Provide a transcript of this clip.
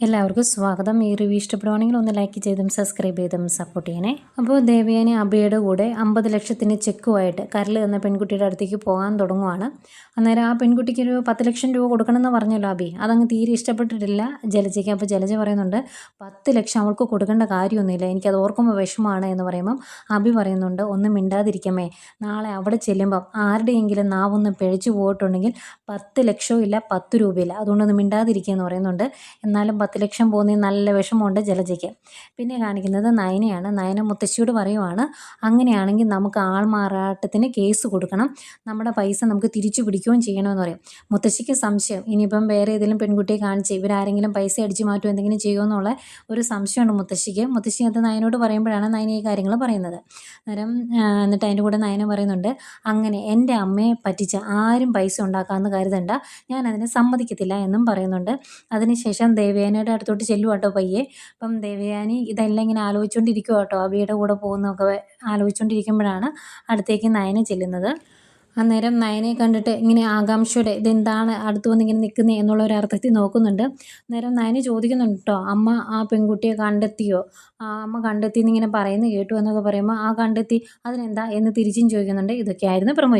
എല്ലാവർക്കും സ്വാഗതം. ഈ റിവ്യൂ ഇഷ്ടപ്പെടുവാണെങ്കിൽ ഒന്ന് ലൈക്ക് ചെയ്തും സബ്സ്ക്രൈബ് ചെയ്തും സപ്പോർട്ട് ചെയ്യണേ. അപ്പോൾ ദേവയാനി അബിയുടെ കൂടെ 50 ലക്ഷത്തിന് ചെക്കുമായിട്ട് കരൾ എന്ന പെൺകുട്ടിയുടെ അടുത്തേക്ക് പോകാൻ തുടങ്ങുവാണ്. അന്നേരം ആ പെൺകുട്ടിക്ക് ഒരു 10 ലക്ഷം രൂപ കൊടുക്കണമെന്ന് പറഞ്ഞല്ലോ അബി. അതങ്ങ് തീരെ ഇഷ്ടപ്പെട്ടിട്ടില്ല ജലജയ്ക്ക്. അപ്പോൾ ജലജ പറയുന്നുണ്ട് 10 ലക്ഷം അവൾക്ക് കൊടുക്കേണ്ട കാര്യമൊന്നുമില്ല, എനിക്കത് ഓർക്കുമ്പോൾ വിഷമമാണ് എന്ന് പറയുമ്പം അബി പറയുന്നുണ്ട് ഒന്നും മിണ്ടാതിരിക്കമേ, നാളെ അവിടെ ചെല്ലുമ്പം ആരുടെയെങ്കിലും നാവൊന്ന് പിഴച്ചു പോയിട്ടുണ്ടെങ്കിൽ 10 ലക്ഷവും ഇല്ല 10 രൂപയില്ല, അതുകൊണ്ടൊന്ന് മിണ്ടാതിരിക്കുക എന്ന് പറയുന്നുണ്ട്. എന്നാലും 10 ലക്ഷം പോകുന്നതിൽ നല്ല വിഷമമുണ്ട് ജലജയ്ക്ക്. പിന്നെ കാണിക്കുന്നത് നയനയാണ്. നയന മുത്തശ്ശിയോട് പറയുവാണ്, അങ്ങനെയാണെങ്കിൽ നമുക്ക് ആൾമാറാട്ടത്തിന് കേസ് കൊടുക്കണം, നമ്മുടെ പൈസ നമുക്ക് തിരിച്ചു പിടിക്കുകയും ചെയ്യണമെന്ന് പറയും. മുത്തശ്ശിക്ക് സംശയം, ഇനിയിപ്പം വേറെ ഏതെങ്കിലും പെൺകുട്ടിയെ കാണിച്ച് ഇവരാരെങ്കിലും പൈസ അടിച്ചു മാറ്റുമോ എന്തെങ്കിലും ചെയ്യുമോ എന്നുള്ള ഒരു സംശയമുണ്ട് മുത്തശ്ശിക്ക്. മുത്തശ്ശി അത് നയനോട് പറയുമ്പോഴാണ് നയന ഈ കാര്യങ്ങൾ പറയുന്നത്. അന്നേരം എന്നിട്ട് അതിൻ്റെ കൂടെ നയന പറയുന്നുണ്ട്, അങ്ങനെ എൻ്റെ അമ്മയെ പറ്റിച്ച് ആരും പൈസ ഉണ്ടാക്കാമെന്ന് കരുതണ്ട, ഞാൻ അതിനെ സമ്മതിക്കത്തില്ല എന്നും പറയുന്നുണ്ട്. അതിനുശേഷം ദേവയാനിയുടെ അടുത്തോട്ട് ചെല്ലുക കേട്ടോ പയ്യെ. അപ്പം ദേവയാനി ഇതെല്ലാം ഇങ്ങനെ ആലോചിച്ചുകൊണ്ടിരിക്കുക കേട്ടോ, അബിയുടെ കൂടെ പോകുന്നതൊക്കെ ആലോചിച്ചുകൊണ്ടിരിക്കുമ്പോഴാണ് അടുത്തേക്ക് നയന ചെല്ലുന്നത്. അന്നേരം നയനയെ കണ്ടിട്ട് ഇങ്ങനെ ആകാംക്ഷയോടെ ഇതെന്താണ് അടുത്ത് വന്ന് ഇങ്ങനെ നിൽക്കുന്നത് എന്നുള്ള ഒരു അർത്ഥത്തിൽ നോക്കുന്നുണ്ട്. അന്നേരം നയന ചോദിക്കുന്നുണ്ട് കേട്ടോ, അമ്മ ആ പെൺകുട്ടിയെ കണ്ടെത്തിയോ? അമ്മ കണ്ടെത്തി എന്നിങ്ങനെ പറയുന്നത് കേട്ടു എന്നൊക്കെ പറയുമ്പോൾ ആ കണ്ടെത്തി അതിനെന്താ എന്ന് തിരിച്ചും ചോദിക്കുന്നുണ്ട്. ഇതൊക്കെയായിരുന്നു പ്രമോ.